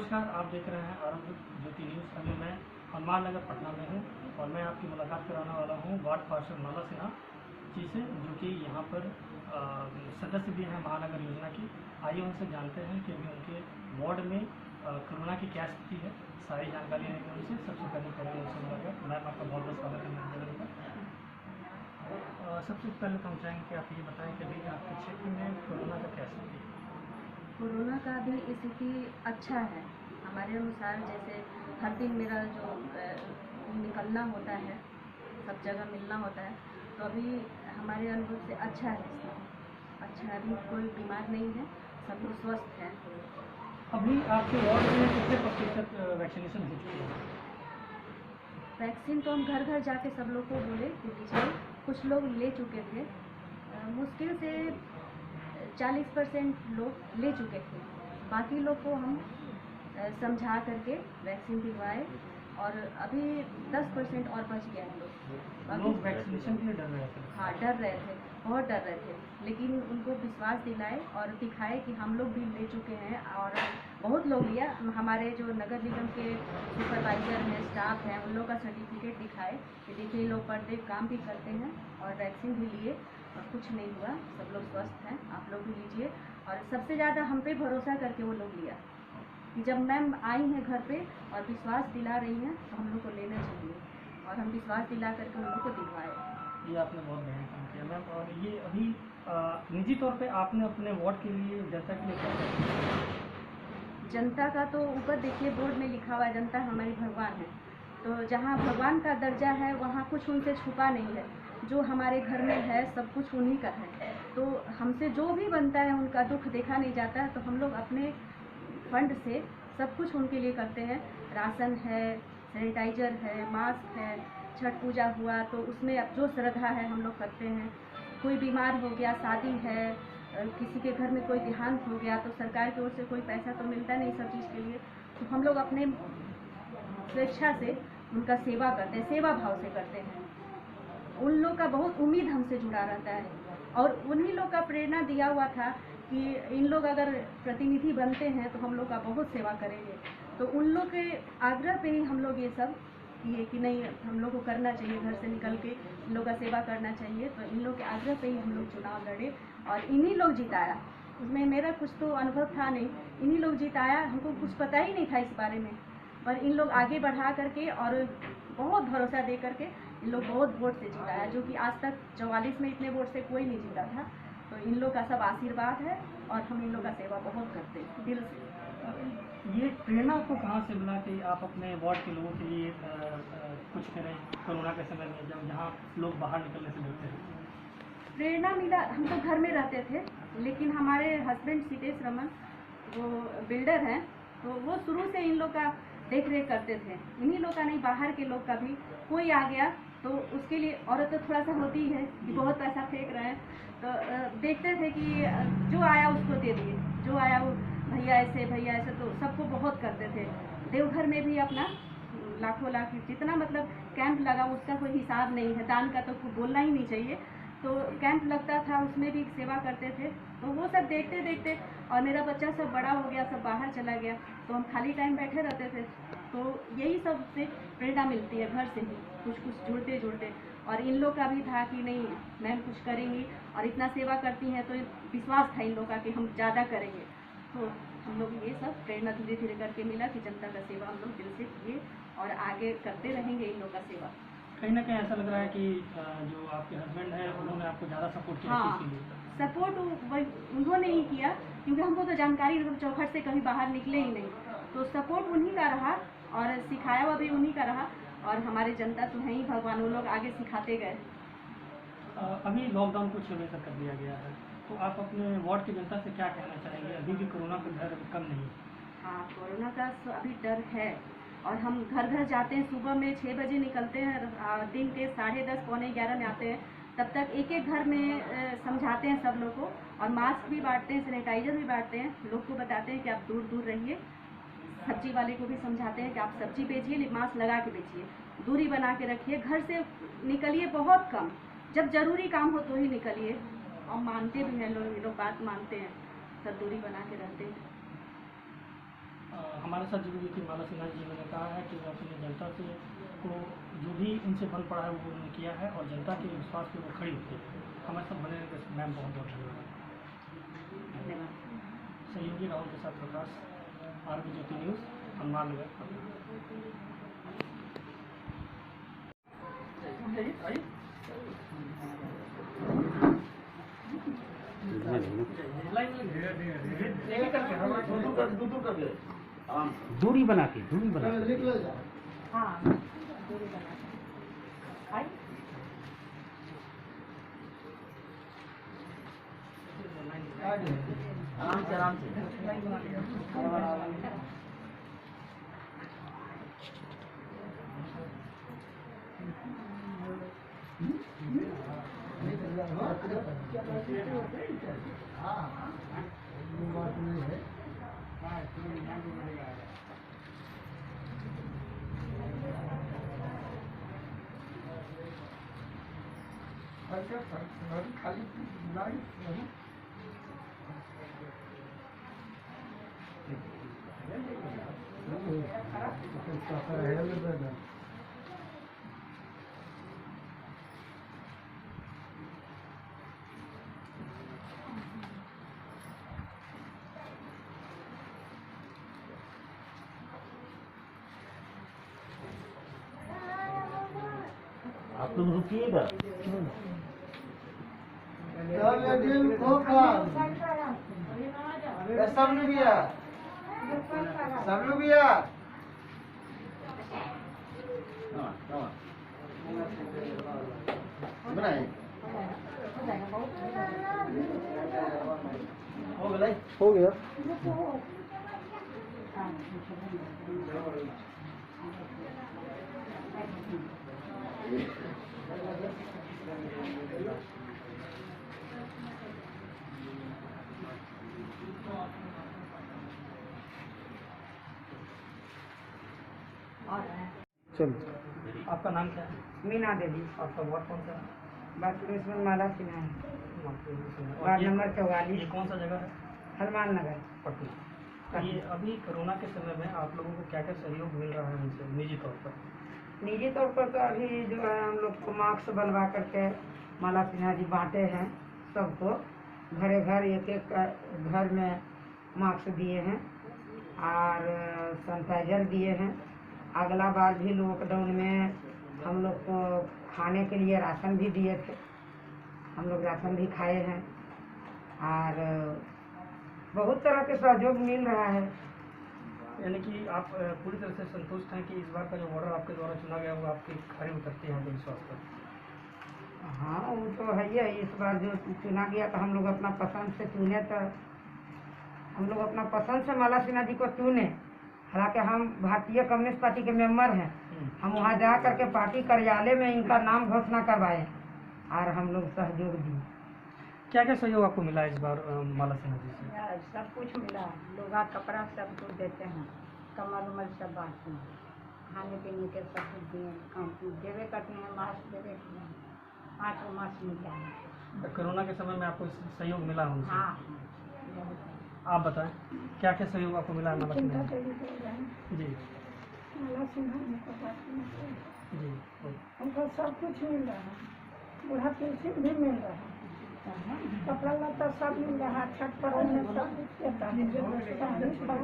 नमस्कार, आप देख रहे हैं आरंभ ज्योति न्यूज़। अभी मैं हनुमान नगर पटना में हूँ और मैं आपकी मुलाकात कराने वाला हूँ वार्ड पार्षद माला सिन्हा जी से, जो कि यहाँ पर सदस्य भी हैं महानगर योजना की। आइए उनसे जानते हैं कि अभी उनके वार्ड में कोरोना की क्या स्थिति है। सारी जानकारी लेंगे उनसे। सबसे पहले करेंगे उनसे मुलाकात। मैम, आपका बहुत बहुत स्वागत है मेरे चैनल पर। सबसे पहले तो हम चाहेंगे कि आप ये बताएं कि अभी आपके क्षेत्र में कोरोना का क्या स्थिति है। कोरोना का भी स्थिति अच्छा है हमारे अनुसार। जैसे हर दिन मेरा जो निकलना होता है, सब जगह मिलना होता है, तो अभी हमारे अनुभव से अच्छा है स्थिति। अच्छा, अभी कोई बीमार नहीं है, सब लोग स्वस्थ हैं। अभी आपके वार्ड में कितने प्रतिशत वैक्सीनेशन हो चुकी है? वैक्सीन तो हम घर घर जाके सब लोग को बोले कि लीजिए। कुछ लोग ले चुके थे, मुश्किल से 40% लोग ले चुके थे। बाकी लोग को हम समझा करके वैक्सीन दिलवाए और अभी 10% और बच गए हैं लोग वैक्सीनेशन के लिए डर रहे थे। हाँ, डर रहे थे, बहुत डर रहे थे, लेकिन उनको विश्वास दिलाए और दिखाए कि हम लोग भी ले चुके हैं और बहुत लोग लिया। हमारे जो नगर निगम के सुपरवाइज़र हैं, स्टाफ हैं, उन लोग का सर्टिफिकेट दिखाए कि देखिए लोग पर डे काम भी करते हैं और वैक्सीन भी लिए और कुछ नहीं हुआ, सब लोग स्वस्थ हैं, आप लोग भी लीजिए। और सबसे ज़्यादा हम पे भरोसा करके वो लोग लिया कि जब मैम आई हैं घर पे और विश्वास दिला रही हैं तो हम लोग को लेना चाहिए, और हम विश्वास दिला करके उन लोग को दिलवाए। ये आपने बहुत बढ़िया काम किया मैम। और ये अभी निजी तौर पे आपने अपने वार्ड के लिए, जनता के लिए क्या किया? जनता का तो ऊपर देखिए बोर्ड में लिखा हुआ है, जनता हमारी भगवान है। तो जहाँ भगवान का दर्जा है वहाँ कुछ उनसे छुपा नहीं है। जो हमारे घर में है सब कुछ उन्हीं का है। तो हमसे जो भी बनता है, उनका दुख देखा नहीं जाता है, तो हम लोग अपने फंड से सब कुछ उनके लिए करते हैं। राशन है, सैनिटाइजर है, मास्क है। छठ पूजा हुआ तो उसमें अब जो श्रद्धा है हम लोग करते हैं। कोई बीमार हो गया, शादी है, किसी के घर में कोई देहांत हो गया, तो सरकार की ओर से कोई पैसा तो मिलता नहीं सब चीज़ के लिए, तो हम लोग अपने स्वेच्छा से उनका सेवा करते हैं, सेवा भाव से करते हैं। उन लोग का बहुत उम्मीद हमसे जुड़ा रहता है और उन्हीं लोग का प्रेरणा दिया हुआ था कि इन लोग अगर प्रतिनिधि बनते हैं तो हम लोग का बहुत सेवा करेंगे। तो उन लोग के आग्रह पे ही हम लोग ये सब किए कि नहीं, हम लोग को करना चाहिए, घर से निकल के इन लोग का सेवा करना चाहिए। तो इन लोग के आग्रह पे ही हम लोग चुनाव लड़े और इन्हीं लोग जिताया। उसमें मेरा कुछ तो अनुभव था नहीं, इन्हीं लोग जिताया। हमको कुछ पता ही नहीं था इस बारे में, पर इन लोग आगे बढ़ा करके और बहुत भरोसा दे करके इन लोग बहुत वोट से जिताया, जो कि आज तक 44 में इतने वोट से कोई नहीं जीता था। तो इन लोग का सब आशीर्वाद है और हम इन लोग का सेवा बहुत करते हैं दिल से। ये प्रेरणा आपको कहाँ से मिला कि आप अपने वार्ड के लोगों के लिए कुछ करें कोरोना के समय में, जब जहाँ लोग बाहर निकलने से डरते हैं? प्रेरणा मिला, हम तो घर में रहते थे, लेकिन हमारे हस्बैंड सीतेश रमन वो बिल्डर हैं, तो वो शुरू से इन लोग का देख रेख करते थे। इन्हीं लोग का नहीं, बाहर के लोग का भी कोई आ गया तो उसके लिए औरत तो थोड़ा सा होती है कि बहुत पैसा फेंक रहे हैं, तो देखते थे कि जो आया उसको दे दिए, जो आया वो भैया ऐसे भैया ऐसे, तो सबको बहुत करते थे। देवघर में भी अपना लाखों लाख जितना मतलब कैंप लगा उसका कोई हिसाब नहीं है, दान का तो बोलना ही नहीं चाहिए। तो कैंप लगता था, उसमें भी सेवा करते थे। तो वो सब देखते देखते और मेरा बच्चा सब बड़ा हो गया, सब बाहर चला गया, तो हम खाली टाइम बैठे रहते थे। तो यही सब से प्रेरणा मिलती है, घर से ही कुछ कुछ जुड़ते जुड़ते। और इन लोग का भी था कि नहीं, मैम कुछ करेंगी और इतना सेवा करती हैं, तो विश्वास था इन लोग का कि हम ज़्यादा करेंगे। तो हम लोग ये सब प्रेरणा धीरे धीरे करके मिला कि जनता का सेवा हम लोग दिल से किए और आगे करते रहेंगे इन लोग का सेवा। कहीं ना कहीं ऐसा लग रहा है कि जो आपके हस्बैंड है उन्होंने आपको ज़्यादा सपोर्ट किया। हाँ, सपोर्ट उन्होंने ही किया, क्योंकि हमको तो जानकारी चौखट से कभी बाहर निकले ही नहीं, तो सपोर्ट उन्हीं का रहा और सिखाया हुआ भी उन्हीं का रहा। और हमारे जनता तो हैं ही भगवान, वो लोग आगे सिखाते गए। अभी लॉकडाउन को 6 मई तक कर दिया गया है, तो आप अपने वार्ड की जनता से क्या कहना चाहेंगे? अभी भी कोरोना का डर कम नहीं? हाँ, कोरोना का अभी डर है और हम घर घर जाते हैं। सुबह में 6 बजे निकलते हैं, दिन के 10:30 पौने 11 में आते हैं। तब तक एक एक घर में समझाते हैं सब लोग को, और मास्क भी बांटते हैं, सैनिटाइजर भी बांटते हैं। लोग को बताते हैं कि आप दूर दूर रहिए। सब्जी वाले को भी समझाते हैं कि आप सब्जी बेचिए, मास्क लगा के बेचिए, दूरी बना के रखिए, घर से निकलिए बहुत कम, जब ज़रूरी काम हो तो ही निकलिए। और मानते भी हैं लोग, ये लोग बात मानते हैं, सब दूरी बना के रहते हैं। हमारा हमारे साथ जुड़ी हुई थी माला सिन्हा जी। मैंने कहा है कि वो अपनी जनता से को जो भी उनसे बन पड़ा है वो उन्होंने किया है और जनता के विश्वास पे वो खड़ी होती है। हमारे साथ बने रहने मैम बहुत बहुत धन्यवाद। सहयोगी राहुल प्रसाद प्रकाश, आरबी ज्योति न्यूज़, हनुमान नगर, पटना। दूरी बना के हाँ दूरी बना के। आई आराम से आप लोग रुकिएगा। सब लोग गया, सब लोग गया। बनाए हो गया। चलो, आपका नाम क्या है? मीना देवी, आपका वार्ड कौन सा है? बात माला सिन्हा है, और वार्ड ये- नंबर ये 44, कौन सा जगह है? हनुमान नगर। पटना। तो ये अभी कोरोना के समय में आप लोगों को क्या क्या सहयोग मिल रहा है उनसे निजी तौर पर? निजी तौर पर तो अभी जो है हम लोग को मास्क बनवा करके माला सिन्हा जी बांटे हैं सबको, घरे घर एक एक घर में मास्क दिए हैं और सैनिटाइजर दिए हैं। अगला बार भी लॉकडाउन में हम लोग को खाने के लिए राशन भी दिए थे, हम लोग राशन भी खाए हैं और बहुत तरह के सहयोग मिल रहा है। यानी कि आप पूरी तरह से संतुष्ट हैं कि इस बार का जो ऑर्डर आपके द्वारा चुना गया वो आपके खरे उतरते हैं आपके विश्वास पर? हाँ वो तो है ही है। इस बार जो चुना गया तो हम लोग अपना पसंद से चुने, तो हम लोग अपना पसंद से माला सिन्हा जी को चुने। हालांकि हम भारतीय कम्युनिस्ट पार्टी के मेंबर हैं, हम वहाँ जा करके पार्टी कार्यालय में इनका नाम घोषणा करवाए और हम लोग सहयोग दिए। क्या क्या सहयोग आपको मिला इस बार माला सिन्हा जी से? सब कुछ मिला, लोगा कपड़ा सब कुछ देते हैं, कमल उमल सब बांटते हैं, खाने पीने के सब कुछ दिए, देवे करते हैं, मास्क देवे करते हैं, 5 मास्क मिलता है। कोरोना के समय में आपको सहयोग मिला है उनसे? हाँ आप बताएं क्या क्या सहयोग आपको मिला है माला सिन्हा जी? जी माला सिन्हा जी को बात जी हमको सब कुछ मिल रहा है, बूढ़ा पेंशन भी मिल रहा है, कपड़ा लत्ता सब मिल रहा है, छठ पर्व में सब कुछ देता है, शादी फल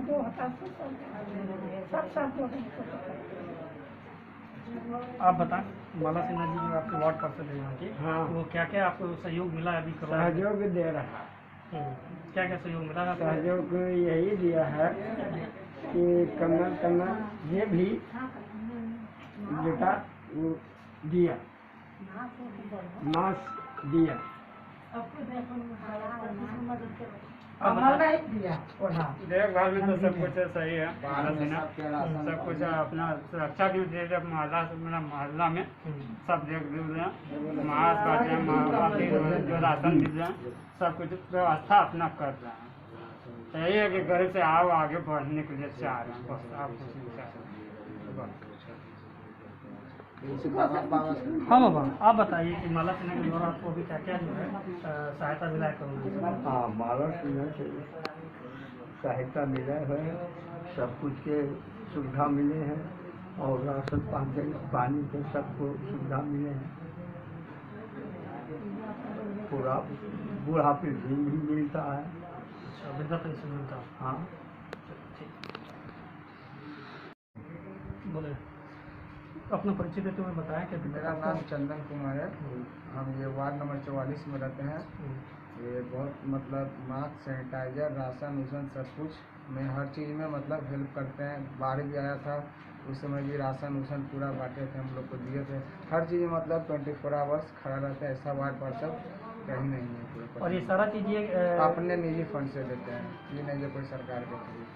जो होता है सब लोग हमको देता है। आप बताएं माला सिन्हा जी जो आपके वार्ड पार्षद हैं यहाँ के, हाँ। वो क्या क्या आपको सहयोग मिला है अभी कोरोना के? सहयोग दे रहा है। क्या क्या सहयोग मिला है आपको? सहयोग यही दिया है कि कमल ये भी बेटा वो दिया, मास्क दिया। देखभाल में तो सब कुछ सही है, सब कुछ अपना सुरक्षा भी दे रहे मोहल्ला में सब देख रहे हैं, मास्क बांटे जो राशन मिल रहे हैं, सब कुछ व्यवस्था अपना कर रहे हैं। तो यही है कि गरीब से आओ आगे बढ़ने के लिए चाह रहे हैं, बस आप कुछ नहीं चाह रहे। हाँ बाबा, आप बताइए कि माला सिन्हा के द्वारा आपको अभी क्या क्या जो है सहायता मिला है कोरोना? हाँ, माला सिन्हा सहायता मिले है, सब कुछ के सुविधा मिले हैं और राशन पानी के सबको सुविधा मिले हैं। पूरा बूढ़ा पेंशन भी मिलता है। अच्छा, वृद्धा पेंशन मिलता है। हाँ, ठीक। बोले अपना परिचय देते हुए बताया कि मेरा नाम चंदन कुमार है। हम ये वार्ड नंबर 44 में रहते हैं। ये बहुत मतलब मास्क, सैनिटाइजर, राशन उसन सब कुछ में हर चीज़ में मतलब हेल्प करते हैं। बाढ़ भी आया था उस समय भी राशन उसन पूरा बांटे थे, हम लोग को दिए थे। हर चीज़ मतलब 24 आवर्स खड़ा रहता है। ऐसा वार्ड पार्षद कहीं नहीं है पूरे। और ये सारा चीज़ ये अपने निजी फंड से देते हैं, ये नहीं जो कोई सरकार के थ्रू।